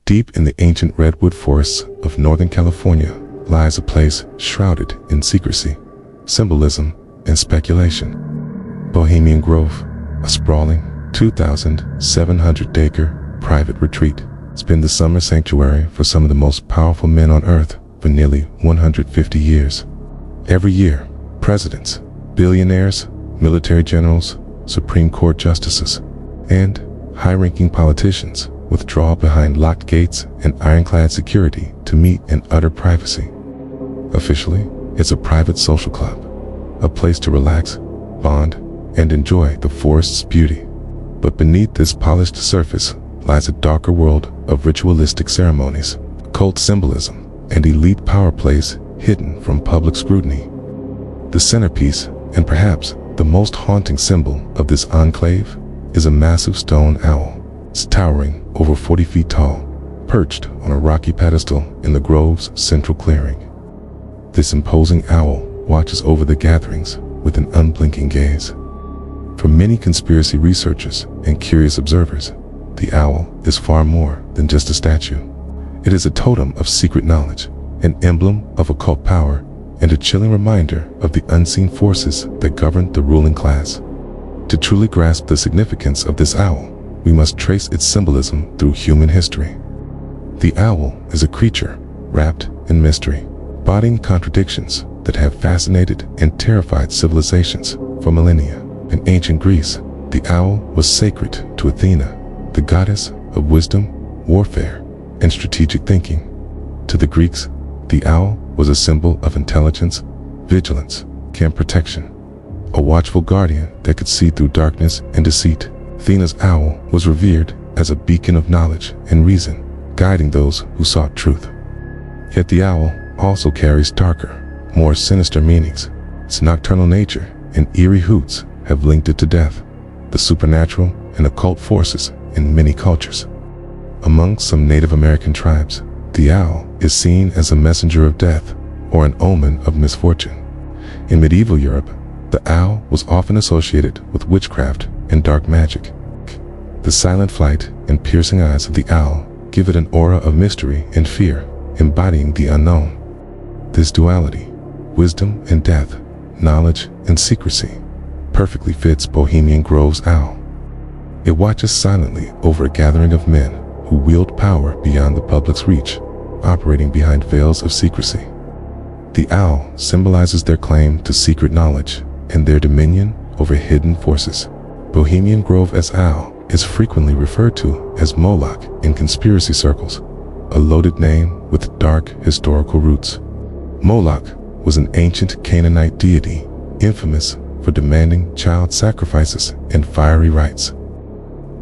Deep in the ancient redwood forests of Northern California lies a place shrouded in secrecy, symbolism, and speculation. Bohemian Grove, a sprawling 2,700-acre private retreat, has been the summer sanctuary for some of the most powerful men on Earth for nearly 150 years. Every year, presidents, billionaires, military generals, Supreme Court justices, and high-ranking politicians withdraw behind locked gates and ironclad security to meet in utter privacy. Officially, it's a private social club, a place to relax, bond, and enjoy the forest's beauty. But beneath this polished surface lies a darker world of ritualistic ceremonies, occult symbolism, and elite power plays hidden from public scrutiny. The centerpiece, and perhaps the most haunting symbol of this enclave, is a massive stone owl. It's towering over 40 feet tall, perched on a rocky pedestal in the grove's central clearing. This imposing owl watches over the gatherings with an unblinking gaze. For many conspiracy researchers and curious observers, the owl is far more than just a statue. It is a totem of secret knowledge, an emblem of occult power, and a chilling reminder of the unseen forces that govern the ruling class. To truly grasp the significance of this owl, we must trace its symbolism through human history. The owl is a creature wrapped in mystery, embodying contradictions that have fascinated and terrified civilizations for millennia. In ancient Greece, the owl was sacred to Athena, the goddess of wisdom, warfare, and strategic thinking. To the Greeks, the owl was a symbol of intelligence, vigilance, and protection, a watchful guardian that could see through darkness and deceit. Athena's owl was revered as a beacon of knowledge and reason, guiding those who sought truth. Yet the owl also carries darker, more sinister meanings. Its nocturnal nature and eerie hoots have linked it to death, the supernatural, and occult forces in many cultures. Among some Native American tribes, the owl is seen as a messenger of death or an omen of misfortune. In medieval Europe, the owl was often associated with witchcraft and dark magic. The silent flight and piercing eyes of the owl give it an aura of mystery and fear, embodying the unknown. This duality, wisdom and death, knowledge and secrecy, perfectly fits Bohemian Grove's owl. It watches silently over a gathering of men who wield power beyond the public's reach, operating behind veils of secrecy. The owl symbolizes their claim to secret knowledge and their dominion over hidden forces. Bohemian Grove's owl is frequently referred to as Moolok in conspiracy circles, a loaded name with dark historical roots. Moolok was an ancient Canaanite deity, infamous for demanding child sacrifices and fiery rites.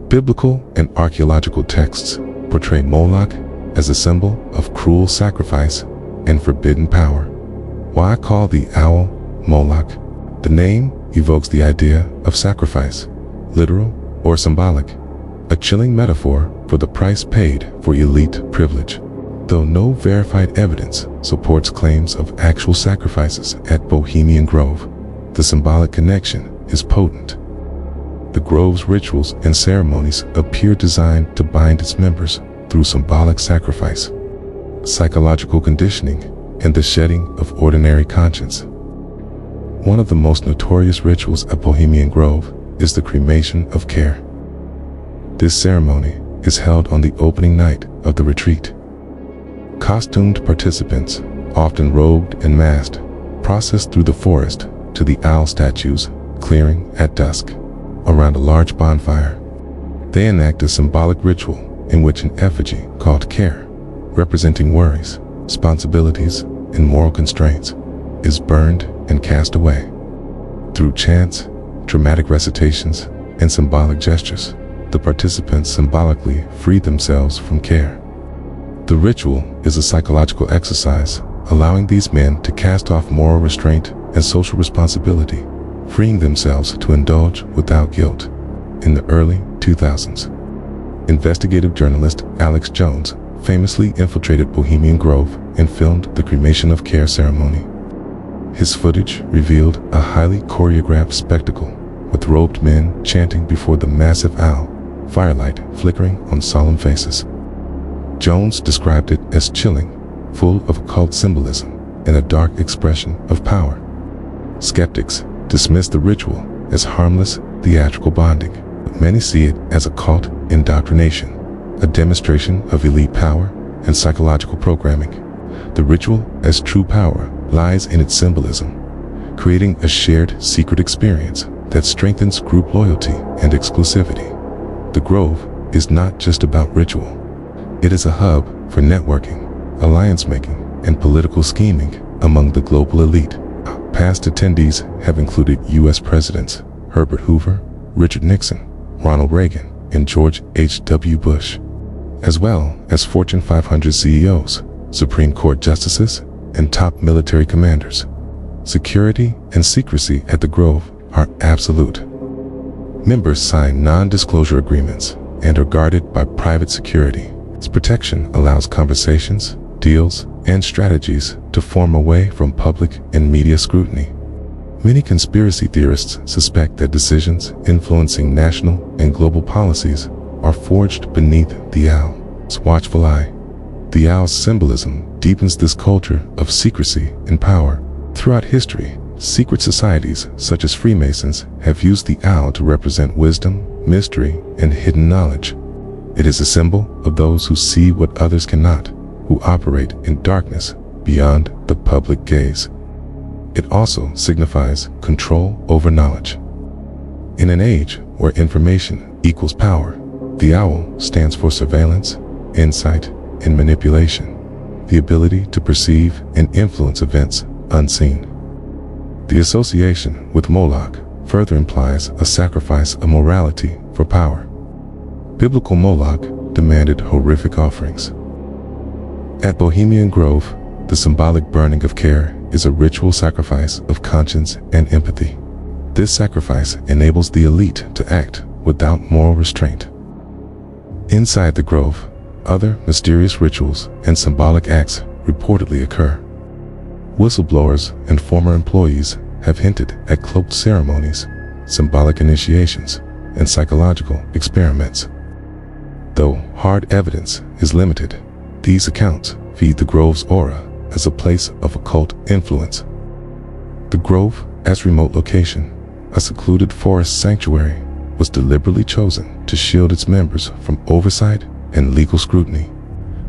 Biblical and archaeological texts portray Moolok as a symbol of cruel sacrifice and forbidden power. Why call the owl Moolok? The name evokes the idea of sacrifice, literal or symbolic, a chilling metaphor for the price paid for elite privilege. Though no verified evidence supports claims of actual sacrifices at Bohemian Grove, the symbolic connection is potent. The Grove's rituals and ceremonies appear designed to bind its members through symbolic sacrifice, psychological conditioning, and the shedding of ordinary conscience. One of the most notorious rituals at Bohemian Grove is the Cremation of Care. This ceremony is held on the opening night of the retreat. Costumed participants, often robed and masked, process through the forest to the owl statue's clearing at dusk. Around a large bonfire, they enact a symbolic ritual in which an effigy called Care, representing worries, responsibilities, and moral constraints, is burned and cast away. Through chants, dramatic recitations, and symbolic gestures, the participants symbolically free themselves from care. The ritual is a psychological exercise, allowing these men to cast off moral restraint and social responsibility, freeing themselves to indulge without guilt. In the early 2000s, investigative journalist Alex Jones famously infiltrated Bohemian Grove and filmed the Cremation of Care ceremony. His footage revealed a highly choreographed spectacle with robed men chanting before the massive owl, firelight flickering on solemn faces. Jones described it as chilling, full of occult symbolism and a dark expression of power. Skeptics dismiss the ritual as harmless theatrical bonding, but many see it as occult indoctrination, a demonstration of elite power and psychological programming. The ritual, as true power, lies in its symbolism, creating a shared secret experience that strengthens group loyalty and exclusivity. The Grove is not just about ritual. It is a hub for networking, alliance-making, and political scheming among the global elite. Past attendees have included U.S. Presidents Herbert Hoover, Richard Nixon, Ronald Reagan, and George H.W. Bush, as well as Fortune 500 CEOs, Supreme Court justices, and top military commanders. Security and secrecy at the Grove are absolute. Members sign non-disclosure agreements and are guarded by private security. Its protection allows conversations, deals, and strategies to form away from public and media scrutiny. Many conspiracy theorists suspect that decisions influencing national and global policies are forged beneath the owl's watchful eye. The owl's symbolism deepens this culture of secrecy and power. Throughout history, secret societies such as Freemasons have used the owl to represent wisdom, mystery, and hidden knowledge. It is a symbol of those who see what others cannot, who operate in darkness beyond the public gaze. It also signifies control over knowledge. In an age where information equals power, the owl stands for surveillance, insight, and manipulation, the ability to perceive and influence events unseen. The association with Moolok further implies a sacrifice of morality for power. Biblical Moolok demanded horrific offerings. At Bohemian Grove, the symbolic burning of care is a ritual sacrifice of conscience and empathy. This sacrifice enables the elite to act without moral restraint. Inside the Grove, other mysterious rituals and symbolic acts reportedly occur. Whistleblowers and former employees have hinted at cloaked ceremonies, symbolic initiations, and psychological experiments. Though hard evidence is limited, these accounts feed the Grove's aura as a place of occult influence. The Grove, as remote location, a secluded forest sanctuary, was deliberately chosen to shield its members from oversight and legal scrutiny.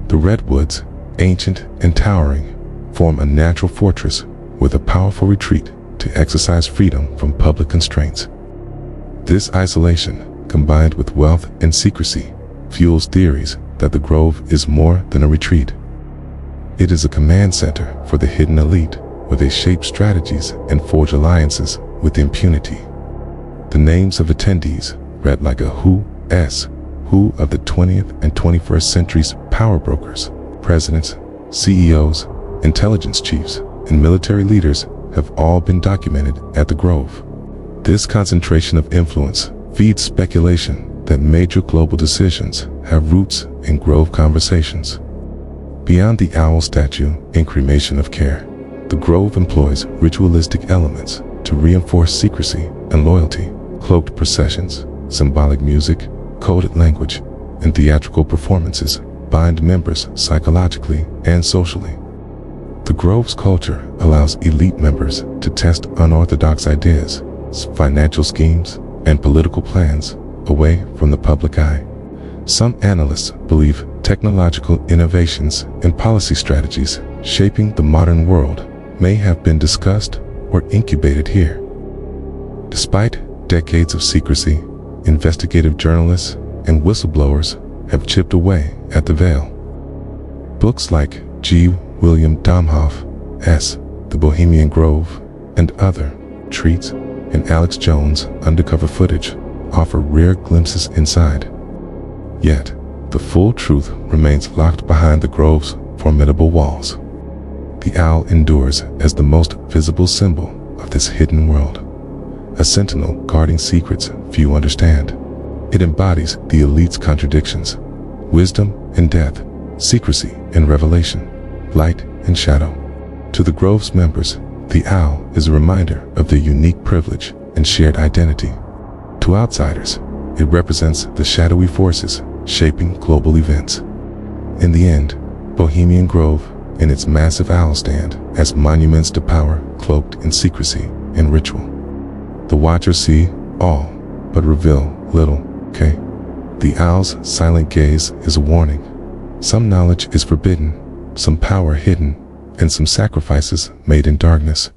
The redwoods, ancient and towering, form a natural fortress with a powerful retreat to exercise freedom from public constraints. This isolation, combined with wealth and secrecy, fuels theories that the Grove is more than a retreat. It is a command center for the hidden elite, where they shape strategies and forge alliances with impunity. The names of attendees read like a who of the 20th and 21st century's power brokers. Presidents, CEOs, intelligence chiefs, and military leaders have all been documented at the Grove. This concentration of influence feeds speculation that major global decisions have roots in Grove conversations. Beyond the owl statue in Cremation of Care, the Grove employs ritualistic elements to reinforce secrecy and loyalty. Cloaked processions, symbolic music, coded language, and theatrical performances bind members psychologically and socially. The Grove's culture allows elite members to test unorthodox ideas, financial schemes, and political plans away from the public eye. Some analysts believe technological innovations and policy strategies shaping the modern world may have been discussed or incubated here. Despite decades of secrecy, investigative journalists and whistleblowers have chipped away at the veil. Books like G. William Domhoff's The Bohemian Grove and other treats and Alex Jones' undercover footage offer rare glimpses inside. Yet, the full truth remains locked behind the Grove's formidable walls. The owl endures as the most visible symbol of this hidden world, a sentinel guarding secrets few understand. It embodies the elite's contradictions, wisdom and death, secrecy and revelation, light and shadow. To the Grove's members, the owl is a reminder of their unique privilege and shared identity. To outsiders, it represents the shadowy forces shaping global events. In the end, Bohemian Grove and its massive owl stand as monuments to power cloaked in secrecy and ritual. The watchers see all, but reveal little, okay? The owl's silent gaze is a warning. Some knowledge is forbidden, some power hidden, and some sacrifices made in darkness.